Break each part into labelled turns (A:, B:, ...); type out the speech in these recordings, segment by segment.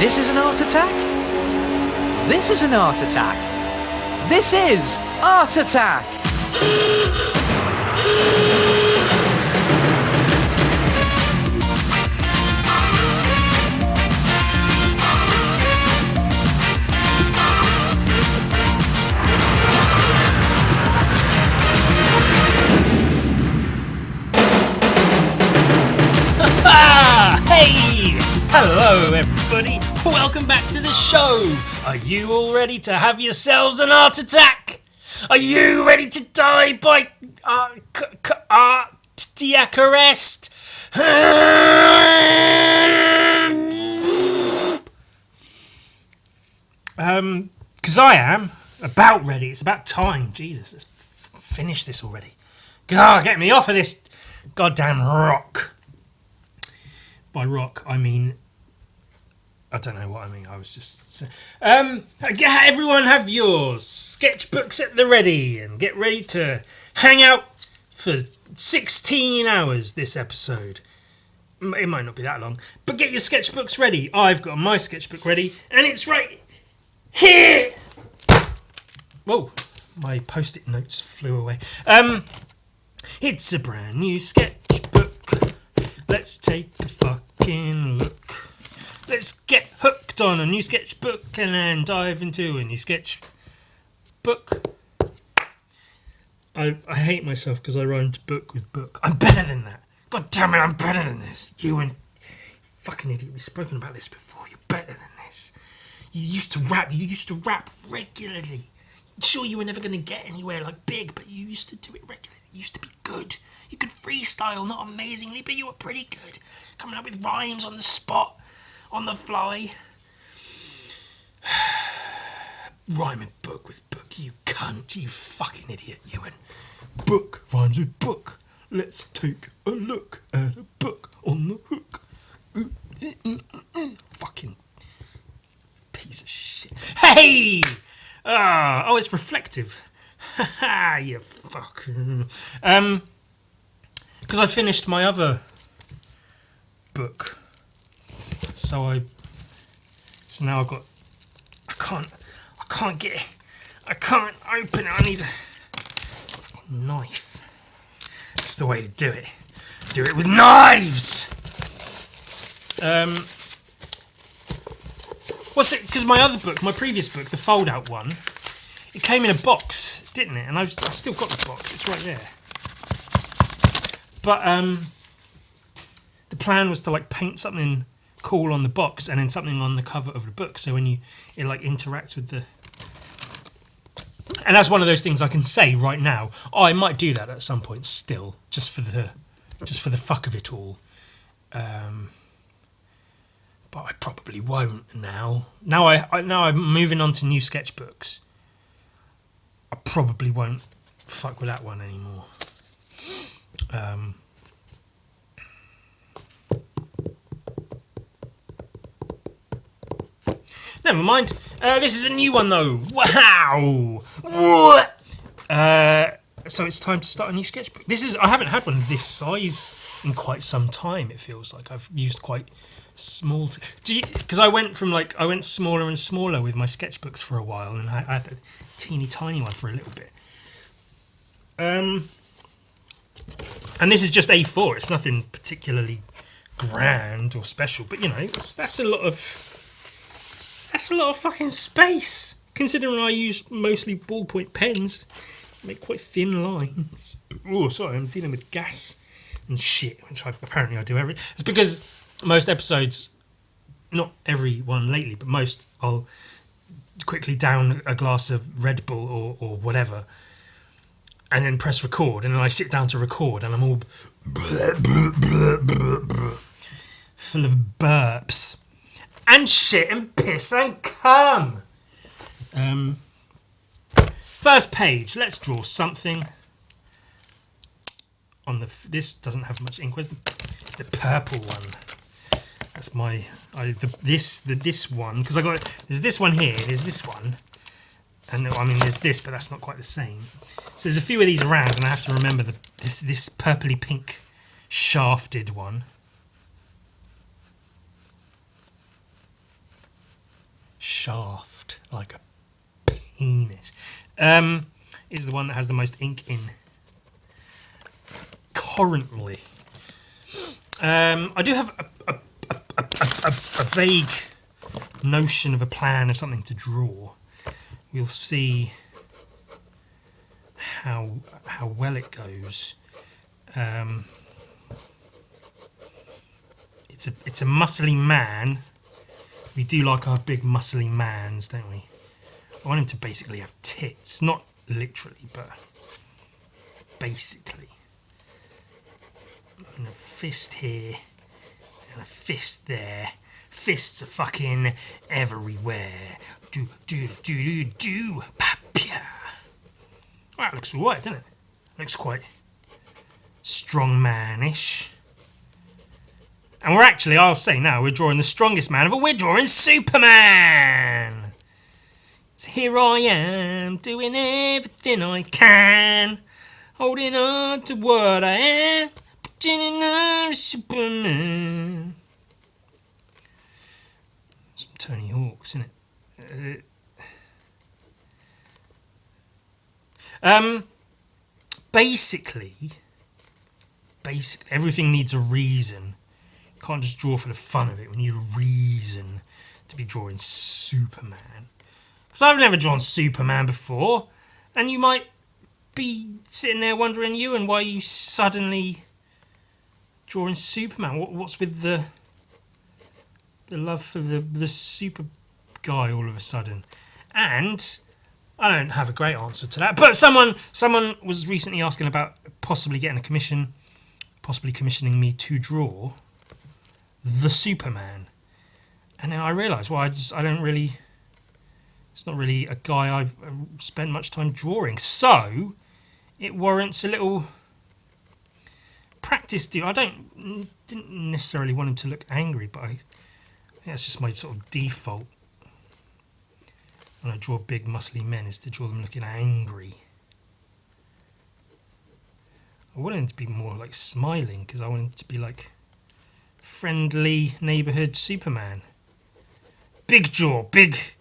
A: This is an art attack. This is an art attack. This is Art Attack.
B: Hey! Hello everybody, welcome back to the show. Are you all ready to have yourselves an art attack? Are you ready to die by cardiac arrest? Because I am about ready. It's about time. Jesus, let's finish this already. God, get me off of this goddamn rock. By rock, I mean, I don't know what I mean. I was just everyone have yours sketchbooks at the ready and get ready to hang out for 16 hours this episode. It might not be that long, but get your sketchbooks ready. I've got my sketchbook ready and it's right here. Whoa, my post-it notes flew away. It's a brand new sketchbook. Let's take a fucking look. Let's get hooked on a new sketchbook and then dive into a new sketchbook. I hate myself because I rhymed book with book. I'm better than that. God damn it, I'm better than this. You and fucking idiot, we've spoken about this before. You're better than this. You used to rap regularly. Sure, you were never going to get anywhere like big, but you used to do it regularly. You used to be good. You could freestyle, not amazingly, but you were pretty good. Coming up with rhymes on the spot, on the fly. Rhyming book with book, you cunt, you fucking idiot, Ewan. Book rhymes with book. Let's take a look at a book on the hook. Fucking piece of shit. Hey! Oh, it's reflective. Haha, you fuck. Because I finished my other book, so now I've got. I can't open it. I need a knife. That's the way to do it. Do it with knives. What's it? Because my other book, my previous book, the fold-out one, it came in a box, didn't it? And I still got the box. It's right there. But the plan was to like paint something cool on the box and then something on the cover of the book. So when it like interacts with the, and that's one of those things I can say right now. Oh, I might do that at some point still, just for the fuck of it all. But I probably won't now. Now I'm moving on to new sketchbooks. I probably won't fuck with that one anymore. Never mind. This is a new one though. Wow. So it's time to start a new sketchbook. I haven't had one this size in quite some time. It feels like I've used quite small. Because I went smaller and smaller with my sketchbooks for a while, and I had a teeny tiny one for a little bit. And this is just A4. It's nothing particularly grand or special, but you know, that's a lot of fucking space. Considering I use mostly ballpoint pens, make quite thin lines. Oh, sorry, I'm dealing with gas and shit, which apparently I do every. It's because most episodes, not every one lately, but most, I'll quickly down a glass of Red Bull or whatever, and then press record, and then I sit down to record, and I'm all full of burps and shit and piss and cum. First page. Let's draw something on the. This doesn't have much ink. Where's the purple one? That's this one, because there's this one here. There's this one, and I mean there's this, but that's not quite the same. So there's a few of these around, and I have to remember this purpley pink shafted one. shaft, like a penis. Is the one that has the most ink in currently. I do have a vague notion of a plan of something to draw. We'll see how well it goes. It's a muscly man. We do like our big muscly mans, don't we? I want him to basically have tits, not literally, but basically. And a fist here, and a fist there. Fists are fucking everywhere. Do, papia. Well, that looks alright, doesn't it? Looks quite strongmanish. And we're actually, I'll say now, we're drawing the strongest man of all. We're drawing Superman! So here I am, doing everything I can, holding on to what I am, pretending I'm Superman. Some Tony Hawk's, isn't it? Basically, everything needs a reason. You can't just draw for the fun of it. We need a reason to be drawing Superman. Because I've never drawn Superman before, and you might be sitting there wondering, Ewan, why are you suddenly drawing Superman? What's with the love for the super guy all of a sudden? And I don't have a great answer to that, but someone was recently asking about possibly getting a commission, possibly commissioning me to draw the Superman. And then I realised, well, I don't really... It's not really a guy I've spent much time drawing. So, it warrants a little practice. I didn't necessarily want him to look angry, but I think that's just my sort of default when I draw big muscly men, is to draw them looking angry. I want him to be more like smiling, because I want him to be like friendly neighbourhood Superman. Big jaw, big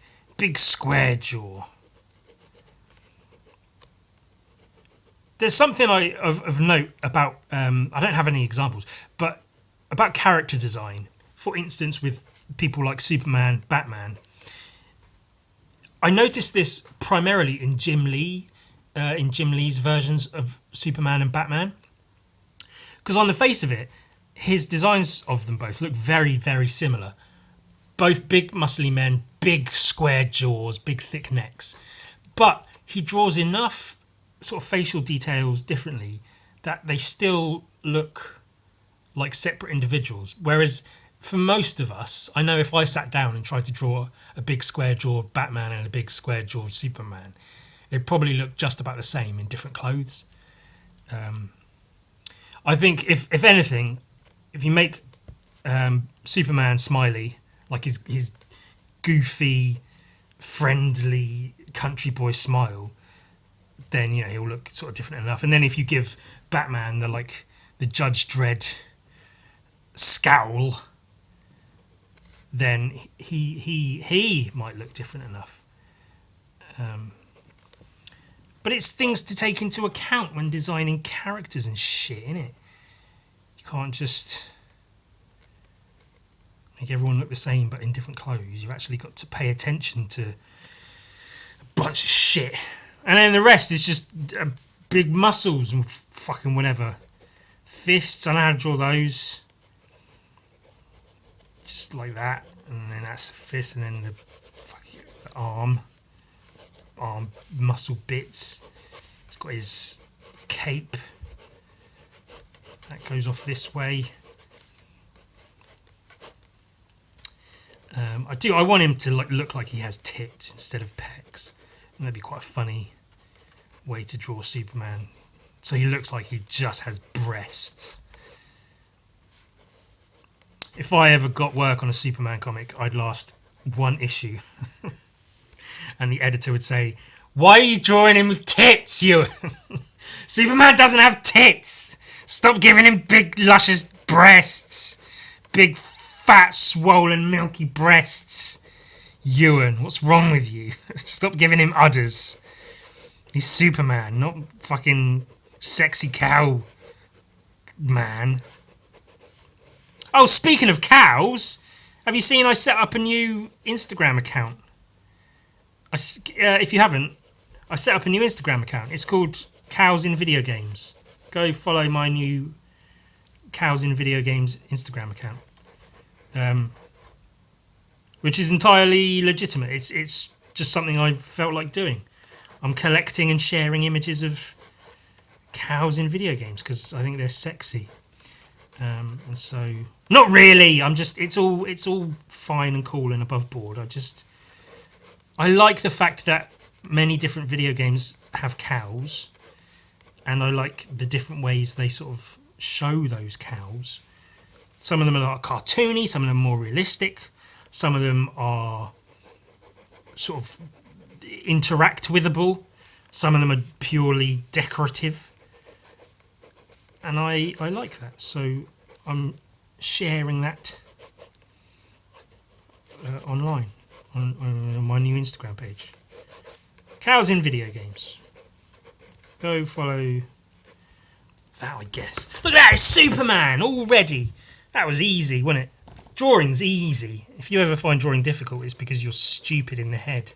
B: square jaw. There's something of note about, I don't have any examples, but about character design. For instance, with people like Superman, Batman. I noticed this primarily in Jim Lee's versions of Superman and Batman. Because on the face of it, his designs of them both look very, very similar. Both big muscly men, big square jaws, big thick necks. But he draws enough sort of facial details differently that they still look like separate individuals. Whereas for most of us, I know if I sat down and tried to draw a big square jawed Batman and a big square jawed Superman, it'd probably look just about the same in different clothes. I think if anything, if you make Superman smiley, like his goofy, friendly country boy smile, then he'll look sort of different enough. And then if you give Batman the Judge Dredd scowl, then he might look different enough. But it's things to take into account when designing characters and shit, innit? You can't just make everyone look the same but in different clothes. You've actually got to pay attention to a bunch of shit. And then the rest is just big muscles and fucking whatever. Fists, I know how to draw those. Just like that. And then that's the fist, and then the arm muscle bits. He's got his cape. That goes off this way. I want him to look like he has tits instead of pecs. And that'd be quite a funny way to draw Superman. So he looks like he just has breasts. If I ever got work on a Superman comic, I'd last one issue. And the editor would say, "Why are you drawing him with tits, you? Superman doesn't have tits. Stop giving him big, luscious breasts. Big, fat, swollen, milky breasts. Ewan, what's wrong with you? Stop giving him udders. He's Superman, not fucking sexy cow man. Oh, speaking of cows, have you seen I set up a new Instagram account? If you haven't, I set up a new Instagram account. It's called Cows in Video Games. Go follow my new Cows in Video Games Instagram account, which is entirely legitimate. It's just something I felt like doing. I'm collecting and sharing images of cows in video games because I think they're sexy. And so, not really. It's all fine and cool and above board. I like the fact that many different video games have cows, and I like the different ways they sort of show those cows. Some of them are like cartoony, some of them are more realistic, some of them are sort of interact withable, some of them are purely decorative, and I like that. So I'm sharing that online on my new Instagram page. Cows in Video Games. Go follow that, I guess. Look at that, it's Superman already. That was easy, wasn't it? Drawing's easy. If you ever find drawing difficult, it's because you're stupid in the head.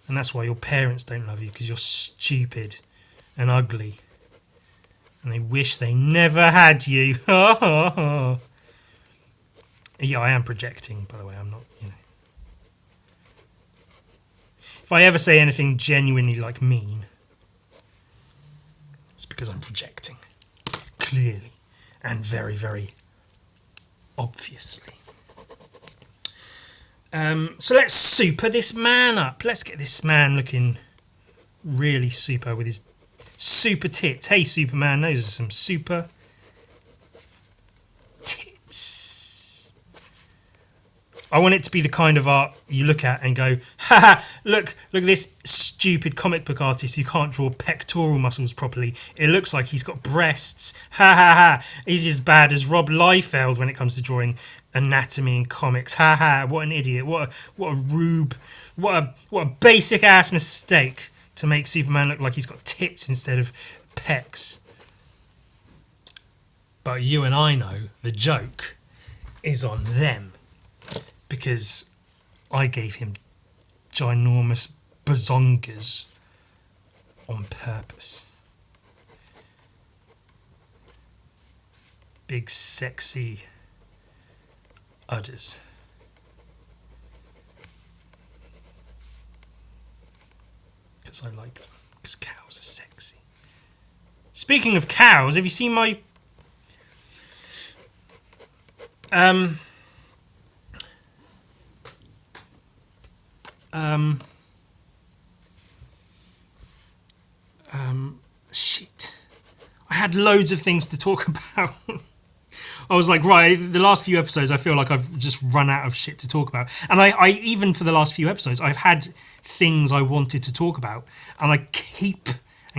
B: And that's why your parents don't love you, because you're stupid and ugly. And they wish they never had you. Yeah, I am projecting, by the way. I'm not, If I ever say anything genuinely like mean, it's because I'm projecting. Clearly. And very, very obviously. So let's super this man up. Let's get this man looking really super with his super tits. Hey, Superman, those are some super tits. I want it to be the kind of art you look at and go, haha, look at this stupid comic book artist who can't draw pectoral muscles properly. It looks like he's got breasts. Ha ha ha. He's as bad as Rob Liefeld when it comes to drawing anatomy and comics. Ha ha. What an idiot. What a rube. What a basic ass mistake to make Superman look like he's got tits instead of pecs. But you and I know the joke is on them. Because I gave him ginormous bazongas on purpose. Big sexy udders. Because I like them. Because cows are sexy. Speaking of cows, have you seen my... shit. I had loads of things to talk about. I was like, right, the last few episodes, I feel like I've just run out of shit to talk about. And I even for the last few episodes, I've had things I wanted to talk about. And I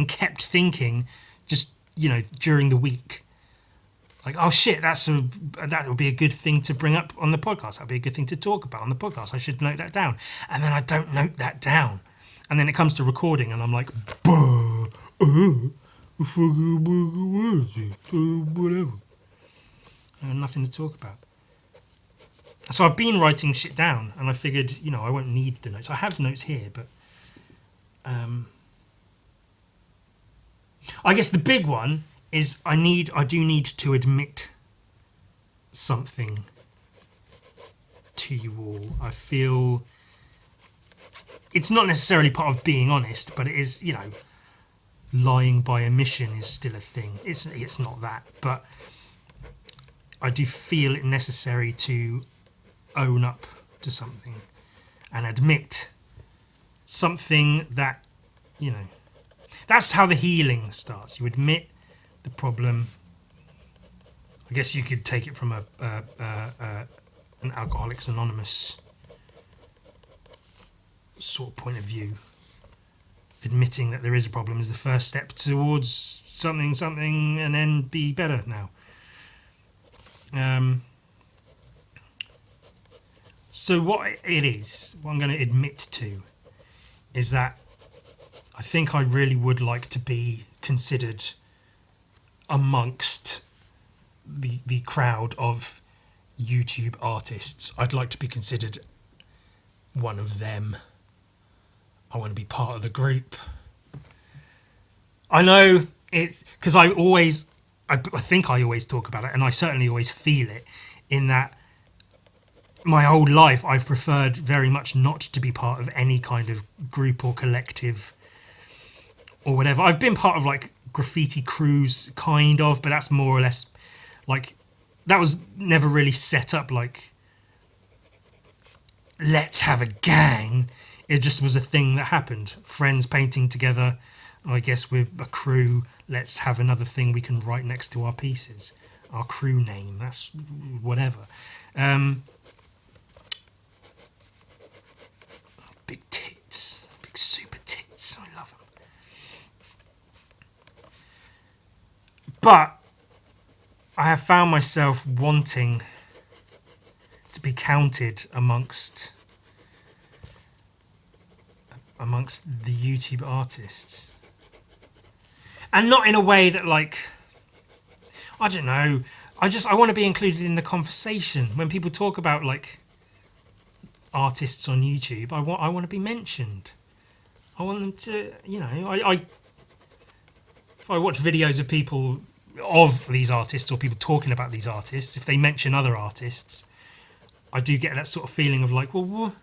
B: kept thinking, just, during the week, like, oh shit, that would be a good thing to bring up on the podcast. That'd be a good thing to talk about on the podcast. I should note that down. And then I don't note that down. And then it comes to recording and I'm like, whatever. I have nothing to talk about. So I've been writing shit down and I figured, I won't need the notes. I have notes here, but I guess the big one is I do need to admit something to you all. I feel it's not necessarily part of being honest, but it is, lying by omission is still a thing. It's not that, but I do feel it necessary to own up to something and admit something that, that's how the healing starts. You admit the problem. I guess you could take it from an Alcoholics Anonymous sort of point of view. Admitting that there is a problem is the first step towards something, and then be better So what it is, what I'm going to admit to, is that I think I really would like to be considered amongst the crowd of YouTube artists. I'd like to be considered one of them. I want to be part of the group. I know it's because I think I always talk about it, and I certainly always feel it, in that my whole life I've preferred very much not to be part of any kind of group or collective or whatever. I've been part of like graffiti crews, kind of, but that's more or less like, that was never really set up like, let's have a gang. It just was a thing that happened. Friends painting together. I guess we're a crew. Let's have another thing we can write next to our pieces. Our crew name. That's whatever. Big tits. Big super tits. I love them. But I have found myself wanting to be counted amongst the YouTube artists, and not in a way that, like, I don't know, I want to be included in the conversation when people talk about like artists on YouTube. I want to be mentioned. I want them to, you know, if I watch videos of people, of these artists, or people talking about these artists, if they mention other artists, I do get that sort of feeling of like, well,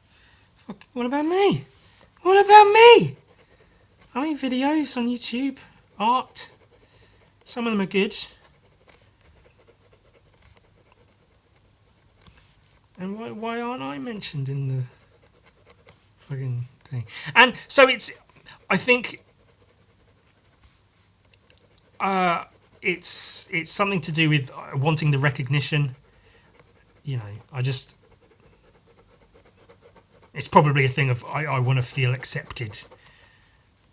B: what about me? What about me? I make videos on YouTube, art. Some of them are good. And why aren't I mentioned in the fucking thing? And so I think it's something to do with wanting the recognition. You know, it's probably a thing of I want to feel accepted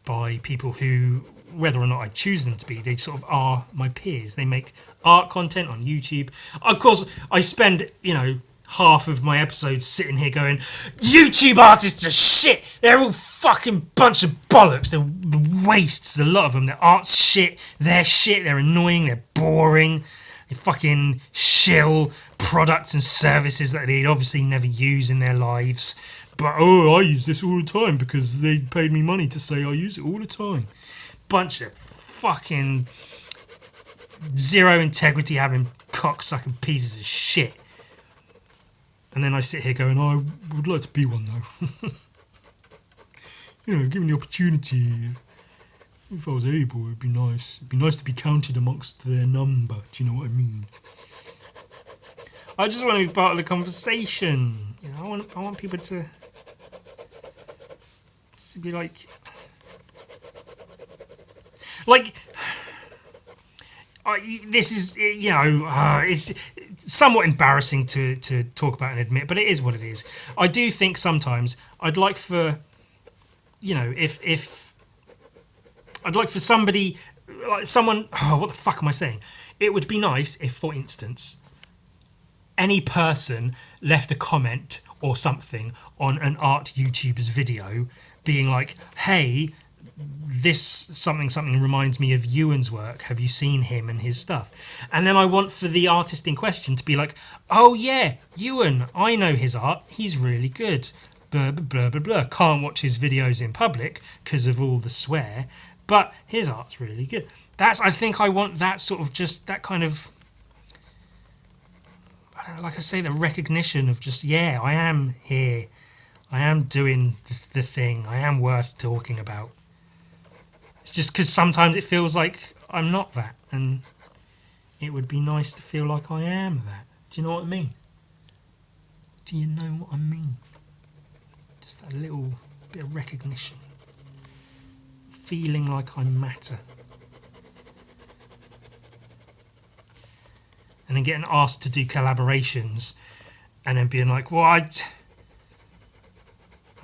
B: by people who, whether or not I choose them to be, they sort of are my peers. They make art content on YouTube. Of course, I spend, you know, half of my episodes sitting here going, YouTube artists are shit. They're all fucking bunch of bollocks. They're wastes, a lot of them. Their art's shit. They're shit. They're annoying. They're boring. They fucking shill products and services that they'd obviously never use in their lives. But, I use this all the time because they paid me money to say I use it all the time. Bunch of fucking zero integrity having cocksucking pieces of shit. And then I sit here going, I would like to be one though. You know, given the opportunity, if I was able, it'd be nice. It'd be nice to be counted amongst their number. Do you know what I mean? I just want to be part of the conversation. You know, I want people to be like, this is, you know, it's somewhat embarrassing to talk about and admit, but it is what it is. I do think sometimes I'd like for, you know, if I'd like for somebody, like someone, what the fuck am I saying? It would be nice if, for instance, any person left a comment or something on an art YouTuber's video being like, hey, this something reminds me of Ewan's work. Have you seen him and his stuff? And then I want for the artist in question to be like, oh yeah, Ewan, I know his art. He's really good. Blah, blah, blah, blah, blah. Can't watch his videos in public because of all the swear, but his art's really good. I think I want that sort of, just that kind of, I don't know, like I say, the recognition of just, yeah, I am here. I am doing the thing. I am worth talking about. It's just because sometimes it feels like I'm not that, and it would be nice to feel like I am that. Do you know what I mean? Do you know what I mean? Just that little bit of recognition. Feeling like I matter. And then getting asked to do collaborations and then being like, well, I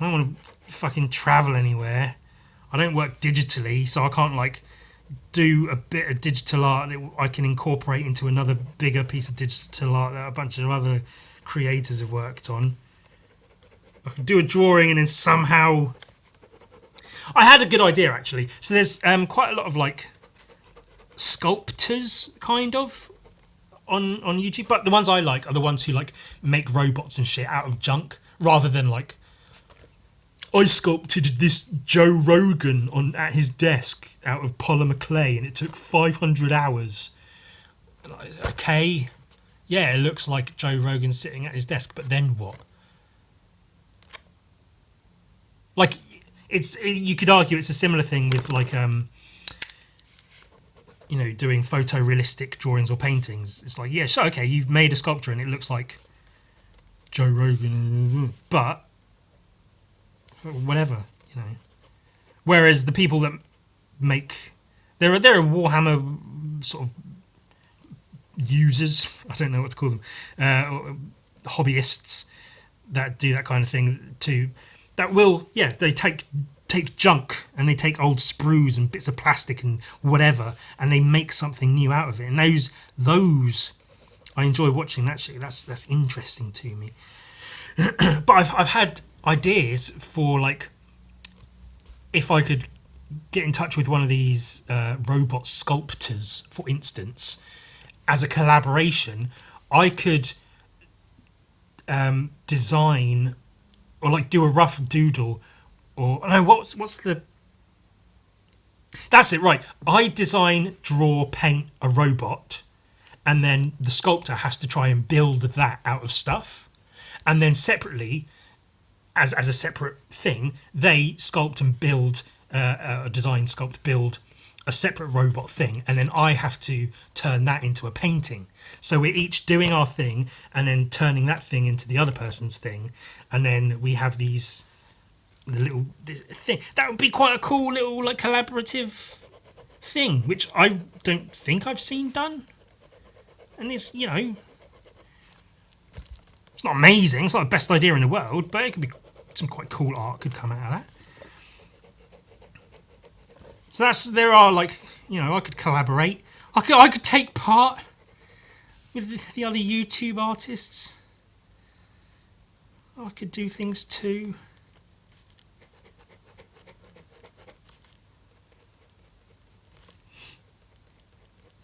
B: don't want to fucking travel anywhere. I don't work digitally, so I can't like do a bit of digital art that I can incorporate into another bigger piece of digital art that a bunch of other creators have worked on. do a drawing and then somehow... I had a good idea, actually. So there's quite a lot of, like, sculptors, kind of, on YouTube. But the ones I like are the ones who, like, make robots and shit out of junk, rather than, like, I sculpted this Joe Rogan at his desk out of polymer clay and it took 500 hours. Okay, yeah, it looks like Joe Rogan sitting at his desk, but then what? Like, you could argue it's a similar thing with, like, you know, doing photorealistic drawings or paintings. It's like, yeah, sure, okay, you've made a sculpture and it looks like Joe Rogan, but whatever, you know. Whereas the people that make... There are Warhammer sort of users, I don't know what to call them, hobbyists that do that kind of thing too, that will, yeah, they take junk and they take old sprues and bits of plastic and whatever and they make something new out of it. And those I enjoy watching that shit. That's interesting to me. But I've had ideas for, like, if I could get in touch with one of these robot sculptors, for instance, as a collaboration, I could design or, like, do a rough doodle, or no, what's the... That's it, right. I design, draw, paint a robot, and then the sculptor has to try and build that out of stuff, and then separately, as a separate thing, they sculpt and build design, sculpt, build a separate robot thing, and then I have to turn that into a painting. So we're each doing our thing and then turning that thing into the other person's thing, and then we have this thing. That would be quite a cool little, like, collaborative thing, which I don't think I've seen done. And it's, you know, it's not amazing, it's not the best idea in the world, but it could be some quite cool art could come out of that. So there are, like, you know, I could collaborate. I could take part with the other YouTube artists. I could do things too.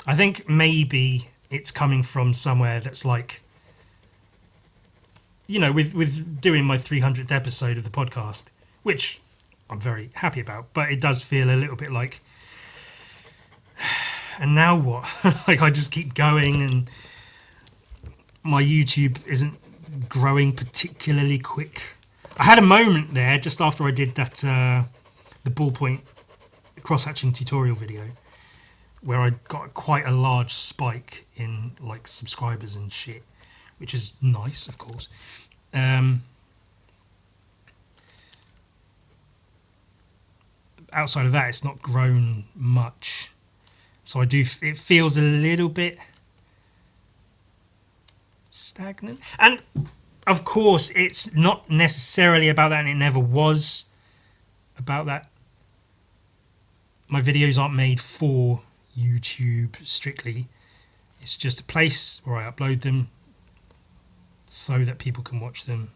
B: I think maybe it's coming from somewhere that's like, you know, with doing my 300th episode of the podcast, which I'm very happy about, but it does feel a little bit like, and now what? Like, I just keep going and my YouTube isn't growing particularly quick. I had a moment there just after I did that the ballpoint cross-hatching tutorial video where I got quite a large spike in, like, subscribers and shit, which is nice, of course. Outside of that, it's not grown much. So it feels a little bit stagnant. And of course, it's not necessarily about that, and it never was about that. My videos aren't made for YouTube strictly. It's just a place where I upload them so that people can watch them.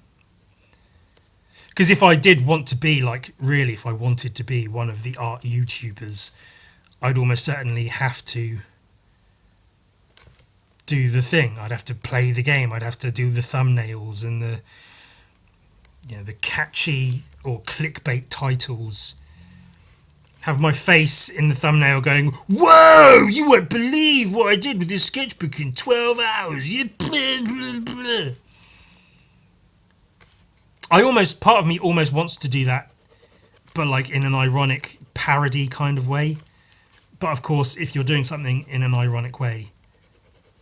B: Because if I did want to be, like, really, if I wanted to be one of the art YouTubers, I'd almost certainly have to do the thing. I'd have to play the game. I'd have to do the thumbnails and the, you know, the catchy or clickbait titles. Have my face in the thumbnail going, "Whoa, you won't believe what I did with this sketchbook in 12 hours. Part of me almost wants to do that, but, like, in an ironic parody kind of way. But of course, if you're doing something in an ironic way,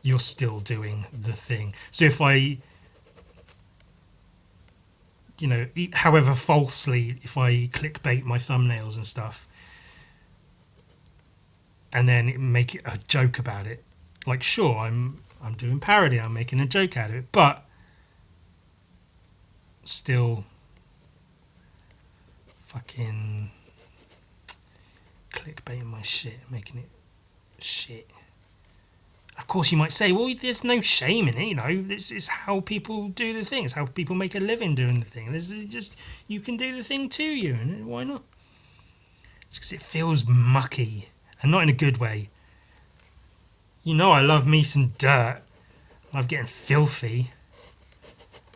B: you're still doing the thing. So if I, you know, however falsely, if I clickbait my thumbnails and stuff, and then make it a joke about it, like, sure, I'm doing parody, I'm making a joke out of it, but still fucking clickbaiting my shit, making it shit. Of course, you might say, well, there's no shame in it, you know. This is how people do the thing. It's how people make a living doing the thing. This is just, you can do the thing too, you, and why not? Just because it feels mucky, and not in a good way. You know, I love me some dirt. I love getting filthy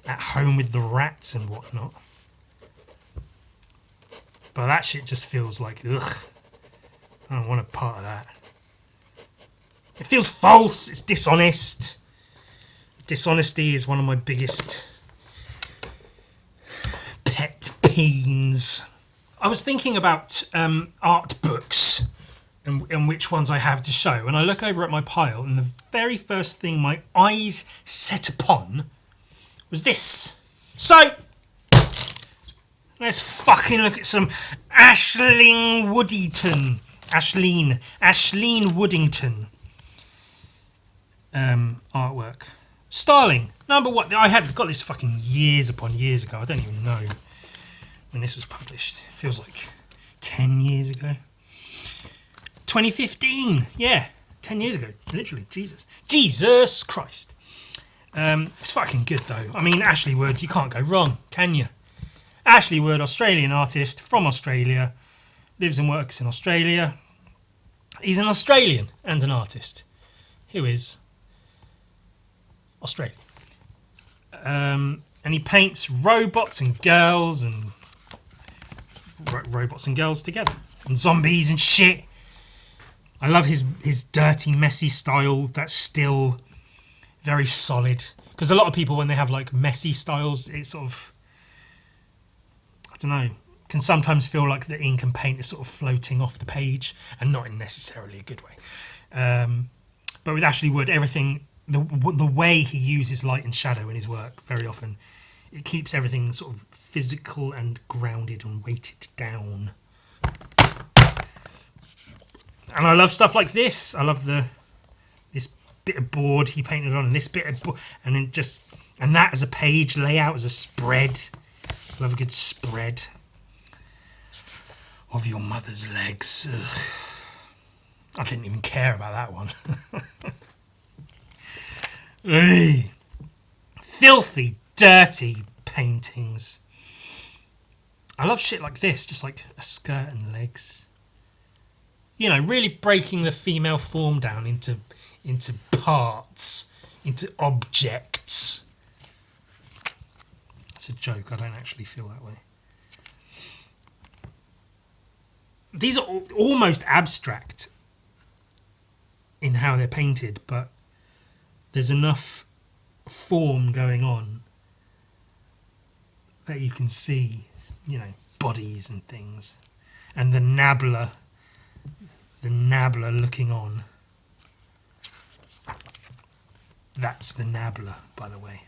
B: at home with the rats and whatnot. But that shit just feels like, ugh. I don't want a part of that. It feels false. It's dishonest. Dishonesty is one of my biggest pet peeves. I was thinking about art books and which ones I have to show. And I look over at my pile, and the very first thing my eyes set upon was this. So, let's fucking look at some Ashleen Woodington artwork. Starling, number one. I had got this fucking years upon years ago. I don't even know when this was published. It feels like 10 years ago. 2015. Yeah, 10 years ago. Literally, Jesus Christ. It's fucking good though. I mean, Ashley Wood, you can't go wrong, can you? Ashley Wood, Australian artist from Australia, lives and works in Australia. He's an Australian and an artist who is Australian. And he paints robots and girls and robots and girls together and zombies and shit. I love his dirty, messy style that's still very solid. Because a lot of people, when they have like messy styles, it sort of, I don't know, can sometimes feel like the ink and paint is sort of floating off the page, and not in necessarily a good way. But with Ashley Wood, everything, the way he uses light and shadow in his work, very often, it keeps everything sort of physical and grounded and weighted down. And I love stuff like this. I love this bit of board he painted on, and this bit of board, and then and that as a page layout, as a spread. I love a good spread of your mother's legs. Ugh. I didn't even care about that one. Hey. Filthy, dirty paintings. I love shit like this, just like a skirt and legs. You know, really breaking the female form down into parts, into objects. It's a joke, I don't actually feel that way. These are almost abstract in how they're painted, but there's enough form going on that you can see, you know, bodies and things. And the nabbler looking on. That's the nabbler, by the way.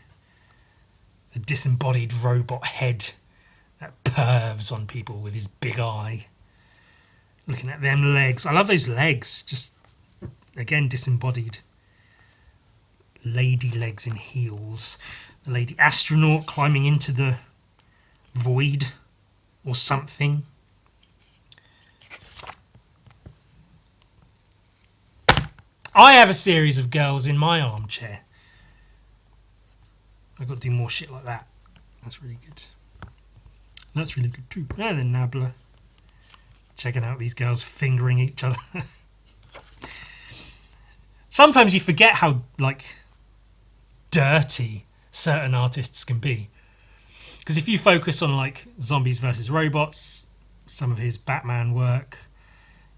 B: The disembodied robot head that pervs on people with his big eye. Looking at them legs. I love those legs. Just, again, disembodied. Lady legs in heels. The lady astronaut climbing into the void or something. I have a series of girls in my armchair. I've got to do more shit like that. That's really good. That's really good too. And then Nabbler. Checking out these girls fingering each other. Sometimes you forget how, like, dirty certain artists can be. Because if you focus on, like, zombies versus robots, some of his Batman work,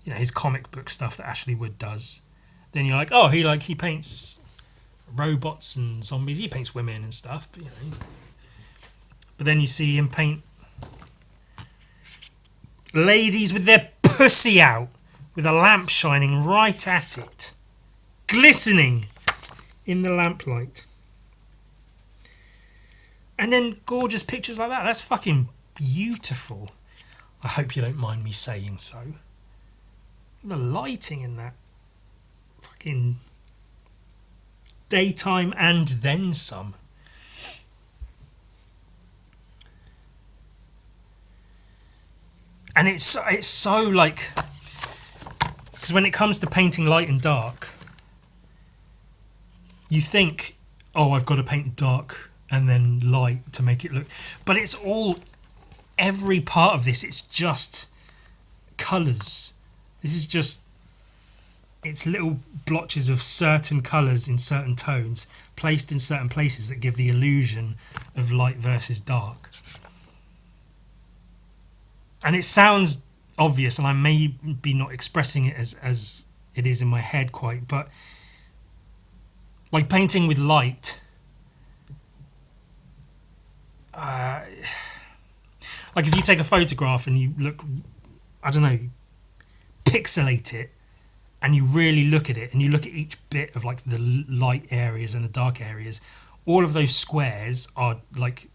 B: you know, his comic book stuff that Ashley Wood does, then you're like, oh, he paints robots and zombies. He paints women and stuff, but, you know. But then you see him paint ladies with their pussy out, with a lamp shining right at it, glistening in the lamplight. And then gorgeous pictures like that. That's fucking beautiful. I hope you don't mind me saying so. The lighting in that. Fucking daytime and then some. And it's so like, because when it comes to painting light and dark, you think, oh, I've got to paint dark and then light to make it look, but it's all, every part of this, it's just colours. This is just, it's little blotches of certain colours in certain tones placed in certain places that give the illusion of light versus dark. And it sounds obvious, and I may be not expressing it as it is in my head quite, but like painting with light, like if you take a photograph and you look, I don't know, pixelate it, and you really look at it, and you look at each bit of like the light areas and the dark areas, all of those squares are like,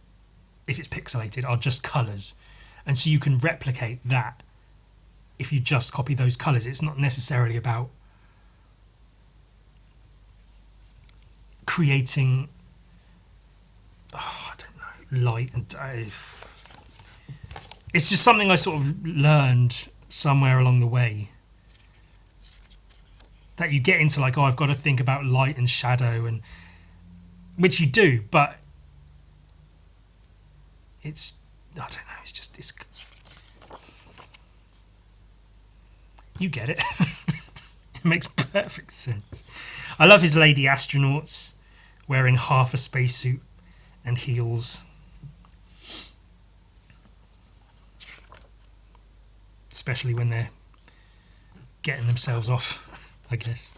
B: if it's pixelated, are just colours. And so you can replicate that if you just copy those colours. It's not necessarily about creating, I don't know, light and it's just something I sort of learned somewhere along the way, that you get into like, oh, I've got to think about light and shadow, and which you do, but it's, I don't know, it's just, it's, you get it. It makes perfect sense. I love his lady astronauts wearing half a spacesuit and heels. Especially when they're getting themselves off, I guess.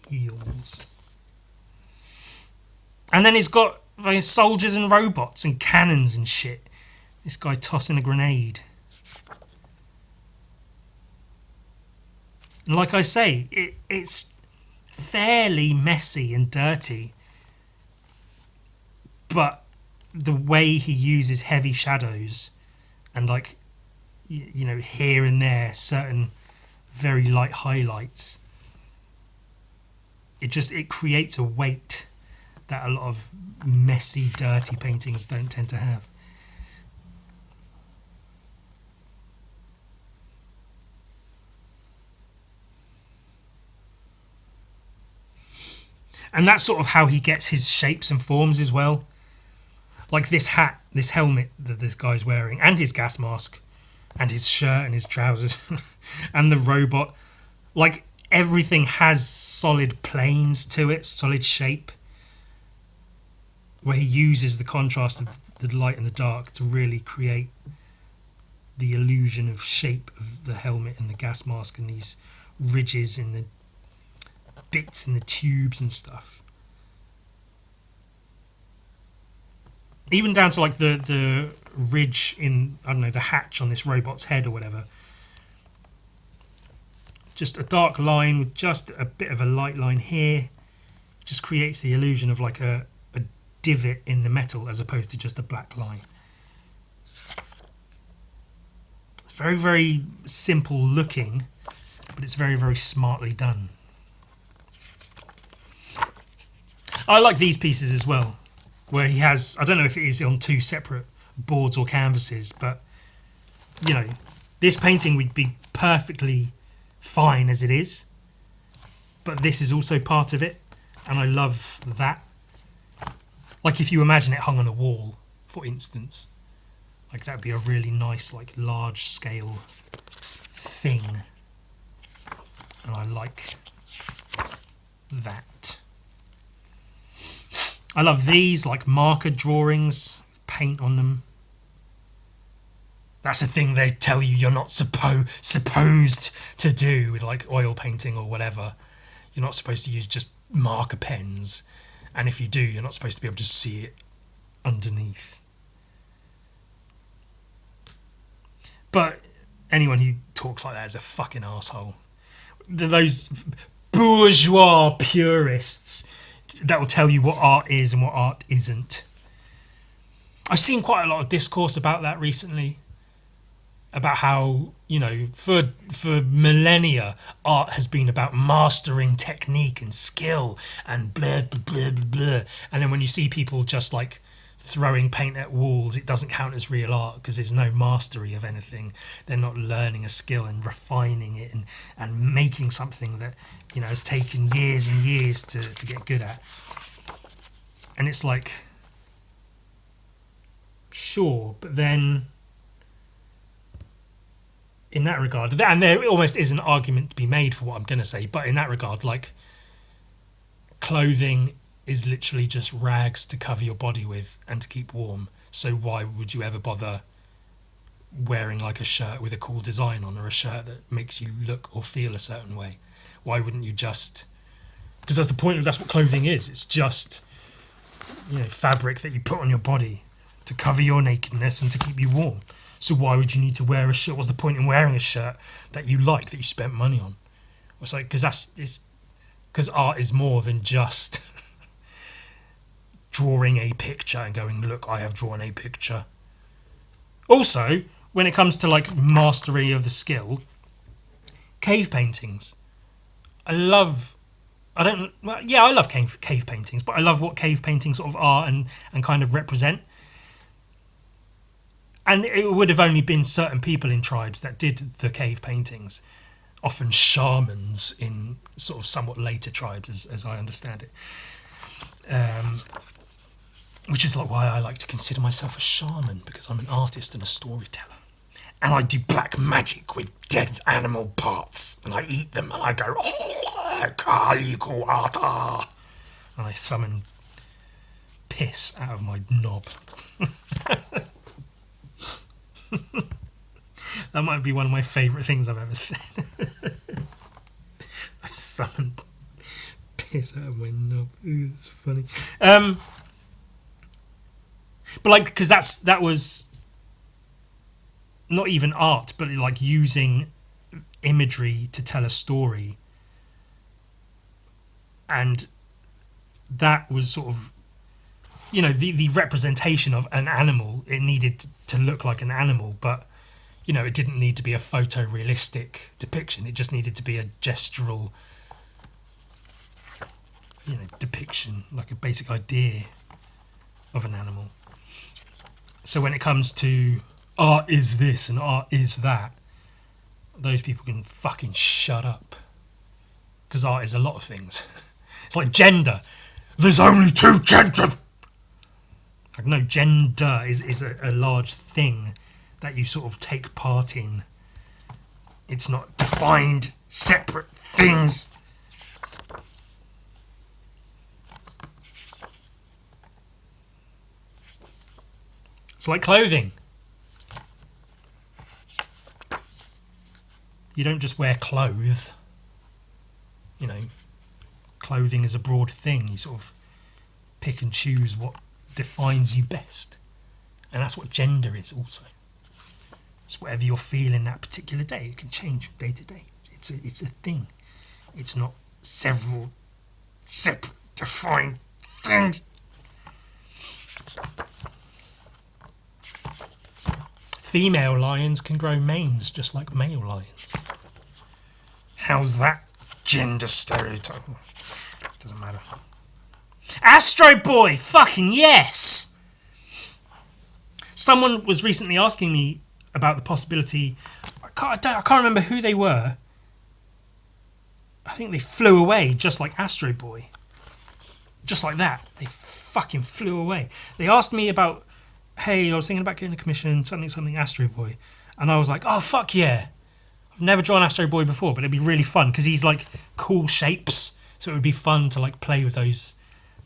B: Heels. And then he's got soldiers and robots and cannons and shit. This guy tossing a grenade. And like I say, it's fairly messy and dirty. But the way he uses heavy shadows and like, you know, here and there, certain very light highlights, it creates a weight that a lot of messy, dirty paintings don't tend to have. And that's sort of how he gets his shapes and forms as well. Like this hat, this helmet that this guy's wearing, and his gas mask, and his shirt and his trousers, and the robot. Like everything has solid planes to it, solid shape, where he uses the contrast of the light and the dark to really create the illusion of shape of the helmet and the gas mask and these ridges and the bits and the tubes and stuff. Even down to like the ridge in, I don't know, the hatch on this robot's head or whatever. Just a dark line with just a bit of a light line here. Just creates the illusion of like a divot in the metal as opposed to just a black line. It's very, very simple looking, but it's very, very smartly done. I like these pieces as well, where he has, I don't know if it is on two separate boards or canvases, but, you know, this painting would be perfectly fine as it is, but this is also part of it, and I love that. Like if you imagine it hung on a wall, for instance, like that'd be a really nice, like large scale thing, and I like that. I love these, like marker drawings, paint on them. That's a thing they tell you you're not supposed to do with like oil painting or whatever. You're not supposed to use just marker pens. And if you do, you're not supposed to be able to see it underneath. But anyone who talks like that is a fucking asshole. Those bourgeois purists that will tell you what art is and what art isn't. I've seen quite a lot of discourse about that recently. About how, you know, for millennia, art has been about mastering technique and skill and blah, blah, blah, blah, blah. And then when you see people just like throwing paint at walls, it doesn't count as real art because there's no mastery of anything. They're not learning a skill and refining it and making something that, you know, has taken years and years to get good at. And it's like, sure, but then in that regard, and there almost is an argument to be made for what I'm going to say, but in that regard, like, clothing is literally just rags to cover your body with and to keep warm. So why would you ever bother wearing like a shirt with a cool design on, or a shirt that makes you look or feel a certain way? Why wouldn't you just... Because that's the point, that's what clothing is. It's just, you know, fabric that you put on your body to cover your nakedness and to keep you warm. So why would you need to wear a shirt? What's the point in wearing a shirt that you like, that you spent money on? It's like, because art is more than just drawing a picture and going, look, I have drawn a picture. Also, when it comes to like mastery of the skill, cave paintings. I love cave paintings, but I love what cave paintings sort of are and kind of represent. And it would have only been certain people in tribes that did the cave paintings, often shamans in sort of somewhat later tribes, as I understand it. Which is like why I like to consider myself a shaman, because I'm an artist and a storyteller. And I do black magic with dead animal parts, and I eat them, and I go, oh, Kalikuata, and I summon piss out of my knob. That might be one of my favourite things I've ever said. I summoned piss out of my knob. Ooh, it's funny. But like, because that was not even art, but like using imagery to tell a story, and that was sort of, you know, the representation of an animal. It needed to look like an animal, but, you know, it didn't need to be a photorealistic depiction. It just needed to be a gestural, you know, depiction, like a basic idea of an animal. So when it comes to art is this and art is that, those people can fucking shut up. Because art is a lot of things. It's like gender. There's only two genders. Like, no, gender is a large thing that you sort of take part in. It's not defined separate things. It's like clothing. You don't just wear clothes. You know, clothing is a broad thing. You sort of pick and choose what defines you best. And that's what gender is also. It's whatever you're feeling that particular day. It can change from day to day. It's a thing. It's not several separate defined things. Female lions can grow manes just like male lions. How's that gender stereotype? Doesn't matter. Astro Boy! Fucking yes! Someone was recently asking me about the possibility... I can't remember who they were. I think they flew away just like Astro Boy. Just like that. They fucking flew away. They asked me about... Hey, I was thinking about getting a commission, something Astro Boy. And I was like, oh, fuck yeah. I've never drawn Astro Boy before, but it'd be really fun because he's like cool shapes. So it would be fun to like play with those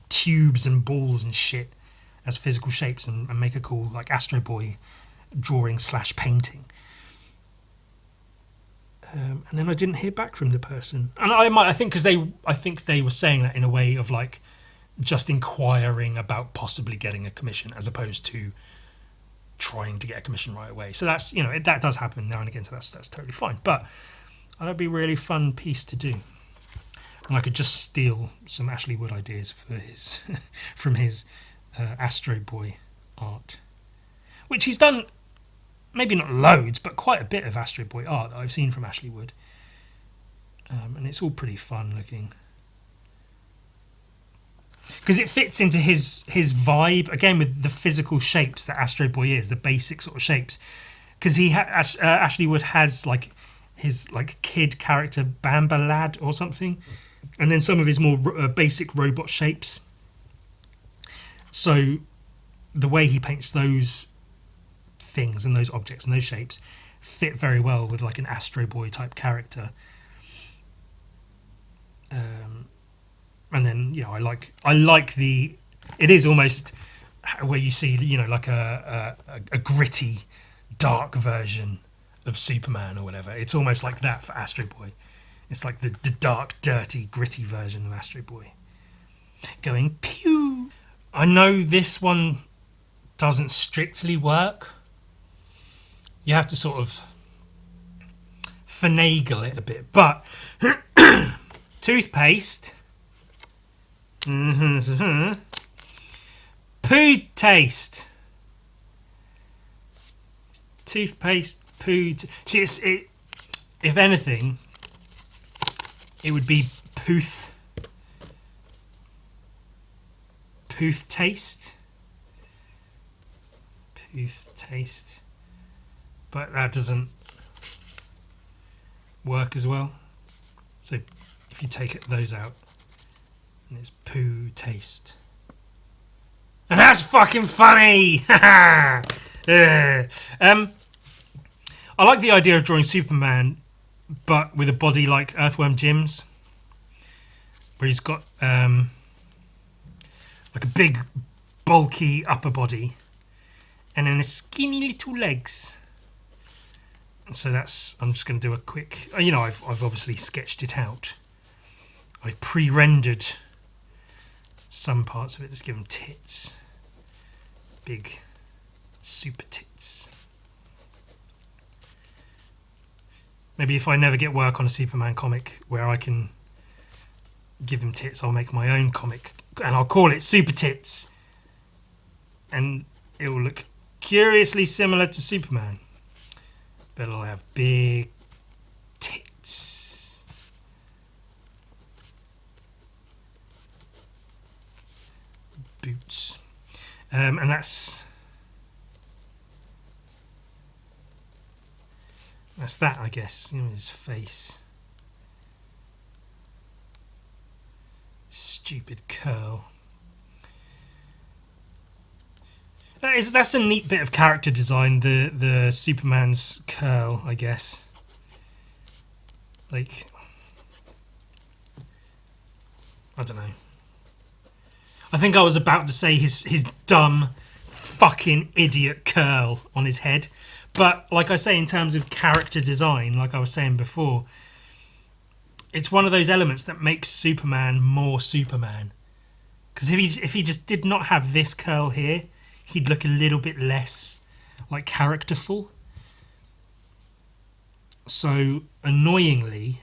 B: tubes and balls and shit as physical shapes and make a cool like Astro Boy drawing / painting. And then I didn't hear back from the person. And I think they were saying that in a way of like just inquiring about possibly getting a commission as opposed to trying to get a commission right away. So that's, you know, that does happen now and again, so that's totally fine. But that'd be a really fun piece to do. And I could just steal some Ashley Wood ideas for his from his Astro Boy art, which he's done, maybe not loads, but quite a bit of Astro Boy art that I've seen from Ashley Wood. And it's all pretty fun looking. because it fits into his vibe again with the physical shapes that Astro Boy is, the basic sort of shapes. Because Ashley Wood has like his like kid character Bamba Lad or something, and then some of his more basic robot shapes. So the way he paints those things and those objects and those shapes fit very well with like an Astro Boy type character. And then I like the, it is almost where you see like a gritty dark version of Superman or whatever. It's almost like that for Astro Boy. It's like the dark, dirty, gritty version of Astro Boy going pew. I know this one doesn't strictly work. You have to sort of finagle it a bit, but toothpaste, poo taste, toothpaste, poo. See, if anything, it would be pooth taste, but that doesn't work as well. So if you take those out, and it's poo taste, and that's fucking funny. I like the idea of drawing Superman, but with a body like Earthworm Jim's, where he's got like a big, bulky upper body, and then a skinny little legs. So that's, I'm just going to do a quick, I've obviously sketched it out. I've pre-rendered some parts of it. Let's give them tits. Big, super tits. Maybe if I never get work on a Superman comic where I can give him tits, I'll make my own comic and I'll call it Super Tits. And it will look curiously similar to Superman, but it'll have big tits. Boots. And that's that, I guess. His face. Stupid curl. That's a neat bit of character design, the Superman's curl, I guess. Like, I don't know. I think I was about to say his dumb fucking idiot curl on his head. But like I say, in terms of character design, like I was saying before, it's one of those elements that makes Superman more Superman. Because if he just did not have this curl here, he'd look a little bit less like characterful. So annoyingly,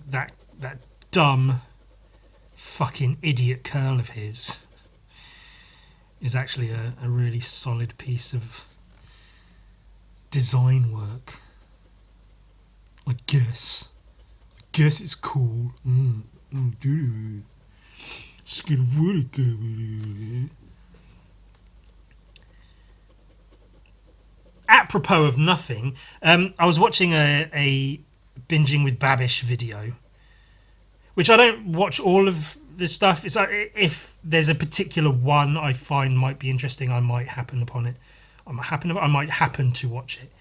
B: that dumb fucking idiot curl of his is actually a really solid piece of design work. I guess it's cool. Apropos of nothing, I was watching a Binging with Babish video, which I don't watch all of this stuff. It's like, if there's a particular one I find might be interesting, I might happen upon it. I might happen to watch it.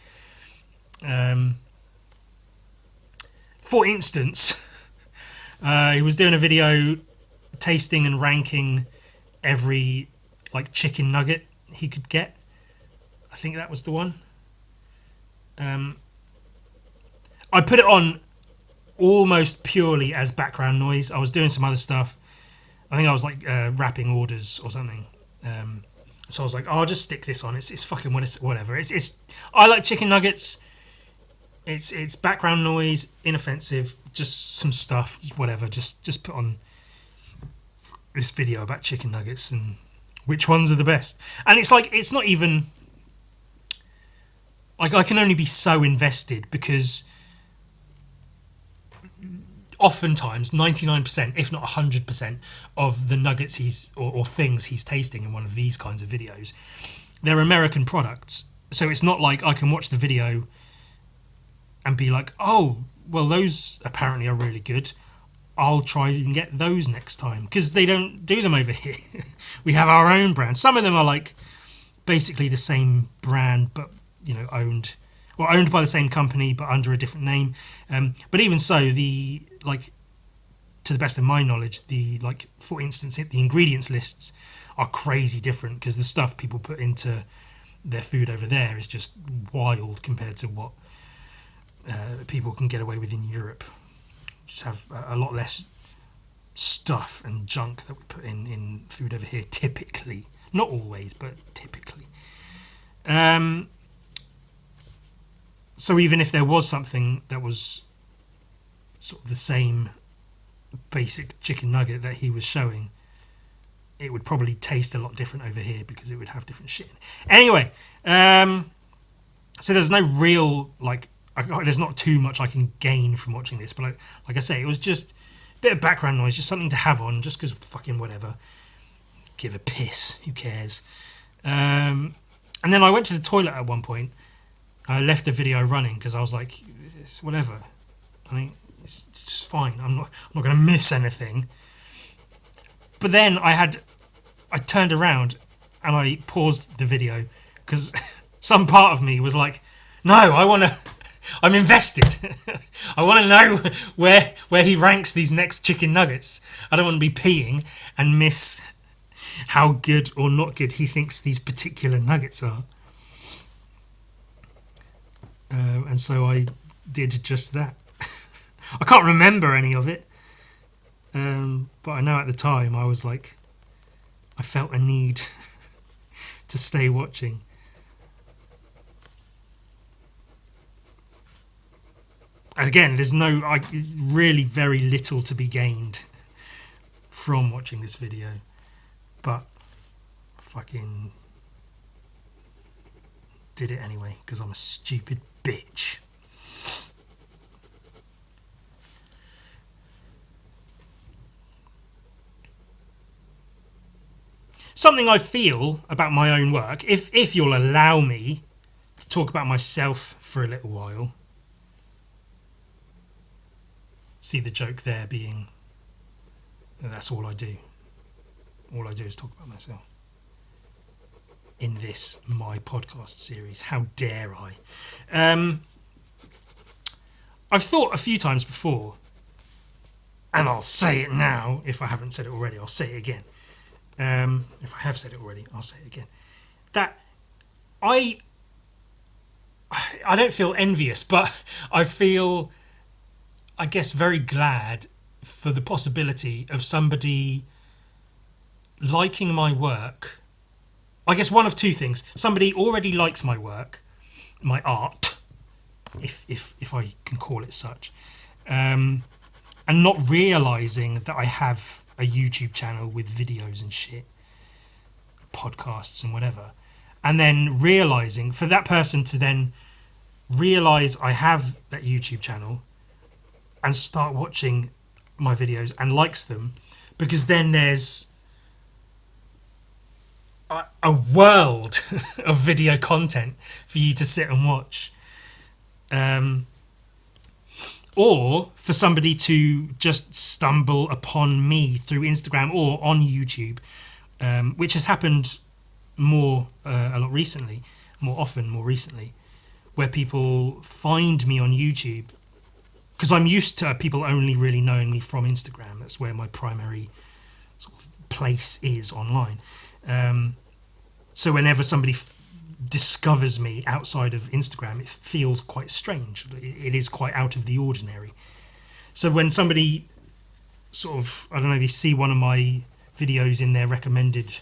B: For instance, he was doing a video tasting and ranking every like chicken nugget he could get. I think that was the one. I put it on almost purely as background noise. I was doing some other stuff. I think I was like wrapping orders or something. So I was like, I'll just stick this on. It's fucking whatever. It's I like chicken nuggets. It's background noise, inoffensive, just some stuff, whatever. Just put on this video about chicken nuggets and which ones are the best. And it's like, it's not even like, I can only be so invested because oftentimes 99%, if not 100% of the nuggets or things he's tasting in one of these kinds of videos, they're American products. So it's not like I can watch the video and be like, oh, well, those apparently are really good. I'll try and get those next time, because they don't do them over here. We have our own brand. Some of them are like basically the same brand, but owned by the same company but under a different name. But even so, to the best of my knowledge, for instance, the ingredients lists are crazy different, because the stuff people put into their food over there is just wild compared to what people can get away with in Europe. Just have a lot less stuff and junk that we put in food over here, typically. Not always, but typically. So even if there was something that was sort of the same basic chicken nugget that he was showing, it would probably taste a lot different over here, because it would have different shit in it. Anyway, so there's no real, there's not too much I can gain from watching this, but like I say, it was just a bit of background noise, just something to have on, just because fucking whatever. Give a piss, who cares? And then I went to the toilet at one point. I left the video running because I was like, it's whatever. I mean, it's just fine. I'm not going to miss anything. But then I turned around and I paused the video, because some part of me was like, no, I'm invested. I want to know where he ranks these next chicken nuggets. I don't want to be peeing and miss how good or not good he thinks these particular nuggets are. And so I did just that. I can't remember any of it, but I know at the time I was like, I felt a need to stay watching. And again, there's really very little to be gained from watching this video, but fucking did it anyway, because I'm a stupid bitch. Something I feel about my own work, if you'll allow me to talk about myself for a little while. See the joke there being, that's all I do. All I do is talk about myself. In this, my podcast series. How dare I? I've thought a few times before, and I'll say it now, if I haven't said it already, I'll say it again. If I have said it already, I'll say it again. That I don't feel envious, but I feel, I guess, very glad for the possibility of somebody liking my work. I guess one of two things. Somebody already likes my work, my art, if I can call it such, and not realising that I have a YouTube channel with videos and shit, podcasts and whatever, and then realising, for that person to then realise I have that YouTube channel and start watching my videos and likes them, because then there's a world of video content for you to sit and watch. Or for somebody to just stumble upon me through Instagram or on YouTube, which has happened more recently, where people find me on YouTube, because I'm used to people only really knowing me from Instagram. That's where my primary sort of place is online. So whenever somebody discovers me outside of Instagram, it feels quite strange. It is quite out of the ordinary. So when somebody sort of, I don't know, they see one of my videos in their recommended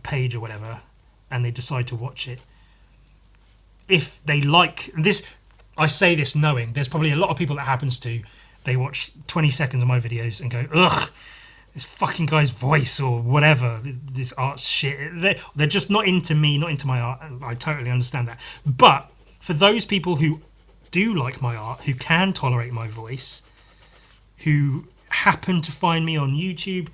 B: page or whatever, and they decide to watch it, if they like this, I say this knowing there's probably a lot of people that happens to, they watch 20 seconds of my videos and go, ugh, this fucking guy's voice or whatever, this art shit. They're just not into me, not into my art. I totally understand that. But for those people who do like my art, who can tolerate my voice, who happen to find me on YouTube,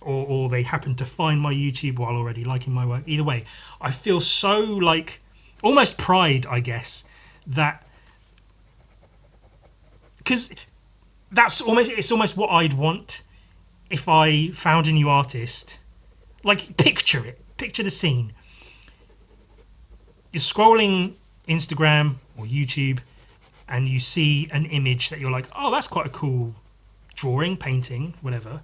B: or they happen to find my YouTube while already liking my work. Either way, I feel so like almost pride, I guess, that because it's almost what I'd want if I found a new artist. Like, picture the scene. You're scrolling Instagram or YouTube and you see an image that you're like, oh, that's quite a cool drawing, painting, whatever.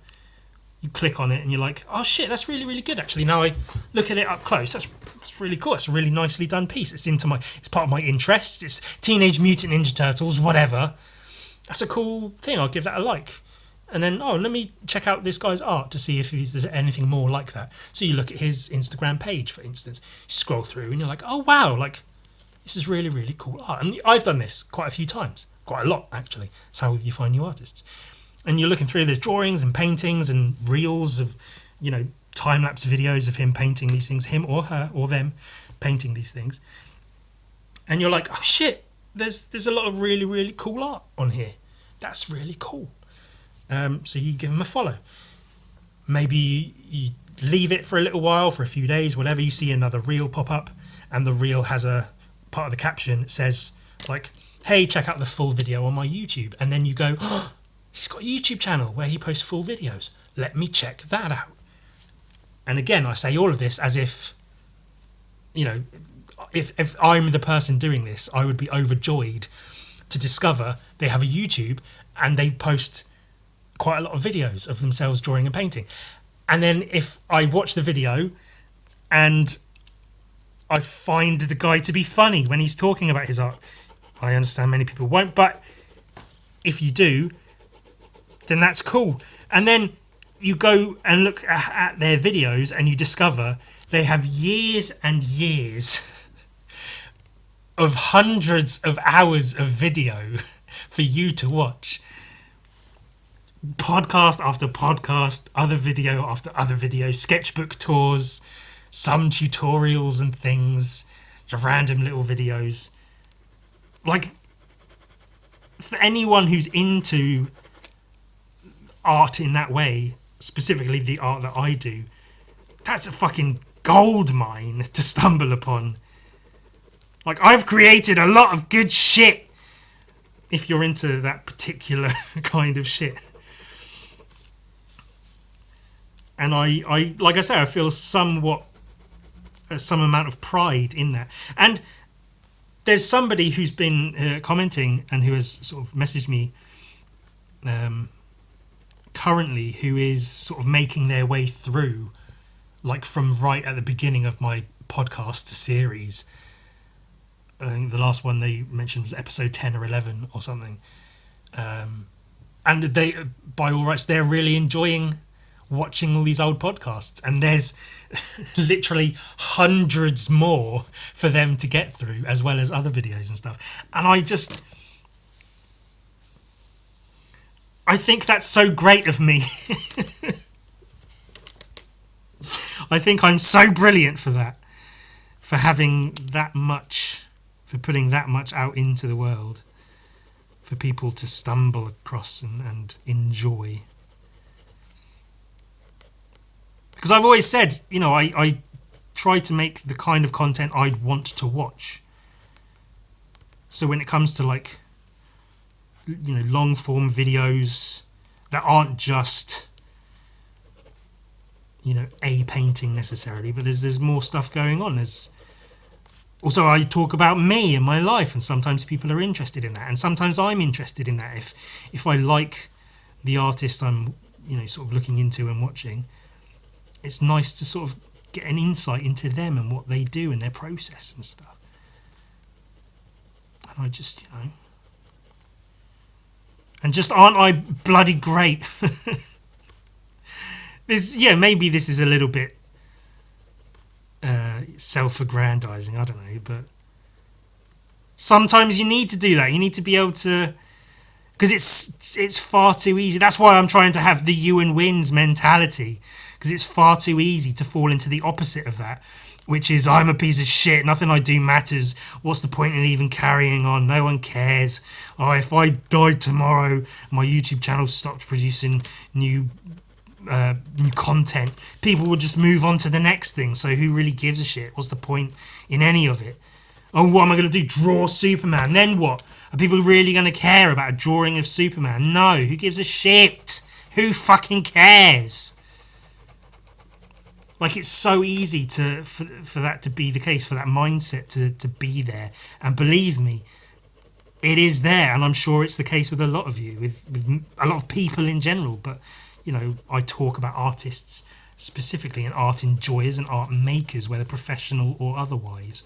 B: You click on it and you're like, oh shit, that's really, really good actually. Now I look at it up close, that's really cool. It's a really nicely done piece. It's part of my interests. It's Teenage Mutant Ninja Turtles, whatever. That's a cool thing. I'll give that a like. And then, let me check out this guy's art to see if there's anything more like that. So you look at his Instagram page, for instance. You scroll through and you're like, oh wow, like this is really, really cool art. And I've done this quite a few times. Quite a lot, actually. That's how you find new artists. And you're looking through, there's drawings and paintings and reels of, time-lapse videos of him painting these things, him or her or them painting these things. And you're like, oh shit, there's a lot of really, really cool art on here. That's really cool. So you give him a follow. Maybe you leave it for a little while, for a few days, whatever. You see another reel pop up, and the reel has a part of the caption that says, like, hey, check out the full video on my YouTube. And then you go, oh, he's got a YouTube channel where he posts full videos. Let me check that out. And again, I say all of this as if, if I'm the person doing this, I would be overjoyed to discover they have a YouTube and they post quite a lot of videos of themselves drawing and painting. And then if I watch the video and I find the guy to be funny when he's talking about his art, I understand many people won't, but if you do, then that's cool. And then you go and look at their videos and you discover they have years and years of hundreds of hours of video for you to watch. Podcast after podcast, other video after other video, sketchbook tours, some tutorials and things, just random little videos. Like, for anyone who's into art in that way, specifically the art that I do, that's a fucking gold mine to stumble upon. Like, I've created a lot of good shit if you're into that particular kind of shit. And I like I say, I feel some amount of pride in that. And there's somebody who's been commenting and who has sort of messaged me currently, who is sort of making their way through, like from right at the beginning of my podcast series. I think the last one they mentioned was episode 10 or 11 or something. And they, by all rights, they're really enjoying watching all these old podcasts, and there's literally hundreds more for them to get through, as well as other videos and stuff. And I think that's so great of me. I think I'm so brilliant for that, for having that much, for putting that much out into the world for people to stumble across and enjoy. Because I've always said, I try to make the kind of content I'd want to watch. So when it comes to long form videos that aren't just, a painting necessarily, but there's more stuff going on. Also, I talk about me and my life, and sometimes people are interested in that, and sometimes I'm interested in that. If I like the artist I'm, sort of looking into and watching, it's nice to sort of get an insight into them and what they do and their process and stuff. And I just, and just aren't I bloody great? Maybe this is a little bit self-aggrandizing, I don't know, but sometimes you need to do that. You need to be able to, because it's far too easy. That's why I'm trying to have the ewan wins mentality, because it's far too easy to fall into the opposite of that which is, I'm a piece of shit, nothing I do matters, what's the point in even carrying on, no one cares, if I died tomorrow, my YouTube channel stopped producing new content, people would just move on to the next thing, so who really gives a shit? What's the point in any of it? Oh, what am I going to do? Draw Superman? Then what? Are people really going to care about a drawing of Superman? No, who gives a shit? Who fucking cares? Like, it's so easy for that to be the case, for that mindset to be there. And believe me, it is there, and I'm sure it's the case with a lot of you, with a lot of people in general. But, you know, I talk about artists specifically, and art enjoyers and art makers, whether professional or otherwise.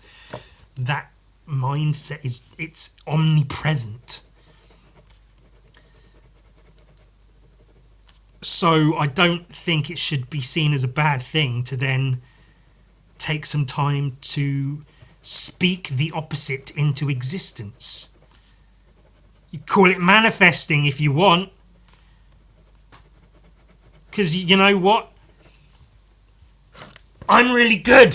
B: That mindset it's omnipresent. So I don't think it should be seen as a bad thing to then take some time to speak the opposite into existence. You call it manifesting if you want. Because you know what? I'm really good.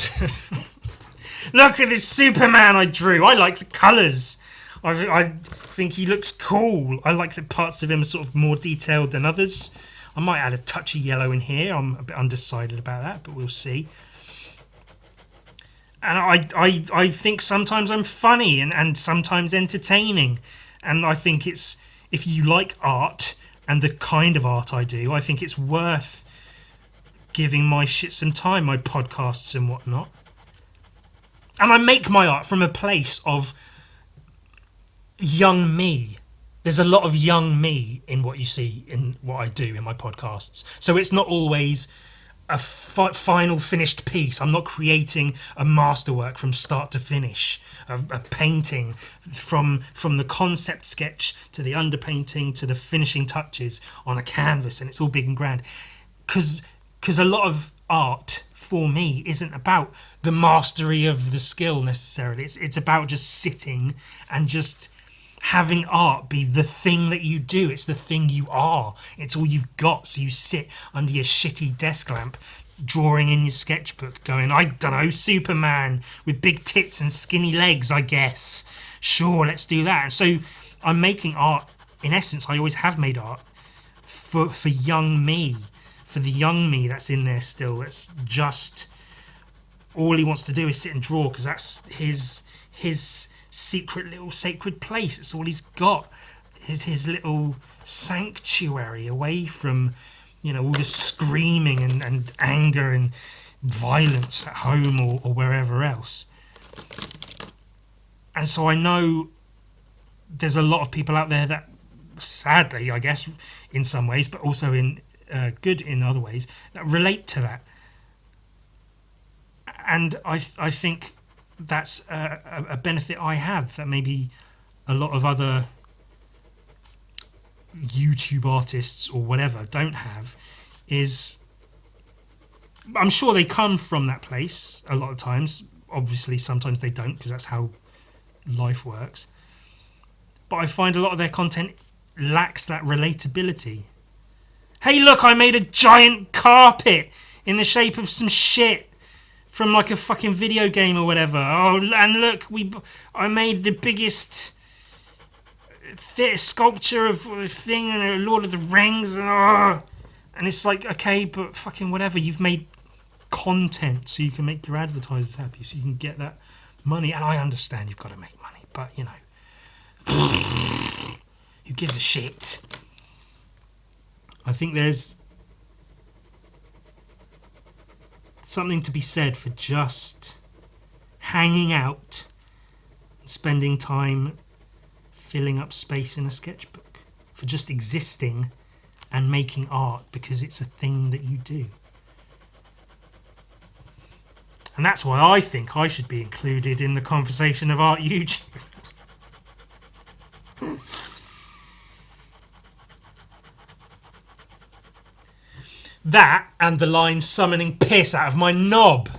B: Look at this Superman I drew. I like the colours. I think he looks cool. I like that parts of him are sort of more detailed than others. I might add a touch of yellow in here. I'm a bit undecided about that, but we'll see. And I think sometimes I'm funny and sometimes entertaining. And I think it's, if you like art and the kind of art I do, I think it's worth giving my shit some time, my podcasts and whatnot. And I make my art from a place of young me. There's a lot of young me in what you see in what I do in my podcasts. So it's not always a final finished piece. I'm not creating a masterwork from start to finish. A painting from the concept sketch to the underpainting to the finishing touches on a canvas, and it's all big and grand. Because a lot of art for me isn't about the mastery of the skill necessarily. It's about just sitting and just having art be the thing that you do. It's the thing you are. It's all you've got. So you sit under your shitty desk lamp drawing in your sketchbook going, I don't know, Superman with big tits and skinny legs, I guess. Sure, let's do that. And so I'm making art. In essence, I always have made art for young me. For the young me that's in there still. It's just all he wants to do is sit and draw, because that's his secret little sacred place. It's all he's got. His little sanctuary away from, you know, all the screaming and anger and violence at home or wherever else. And so I know there's a lot of people out there that, sadly, I guess, in some ways, but also in good in other ways, that relate to that. And I think that's a benefit I have that maybe a lot of other YouTube artists or whatever don't have. Is I'm sure they come from that place a lot of times. Obviously sometimes they don't, because that's how life works. But I find a lot of their content lacks that relatability. Hey look, I made a giant carpet in the shape of some shit from like a fucking video game or whatever. Oh, and look, I made the biggest sculpture of a thing in a Lord of the Rings. And it's like, okay, but fucking whatever. You've made content so you can make your advertisers happy, so you can get that money. And I understand you've got to make money, but you know, who gives a shit? I think there's something to be said for just hanging out, spending time filling up space in a sketchbook, for just existing and making art because it's a thing that you do. And that's why I think I should be included in the conversation of art YouTube. That and the line summoning piss out of my knob.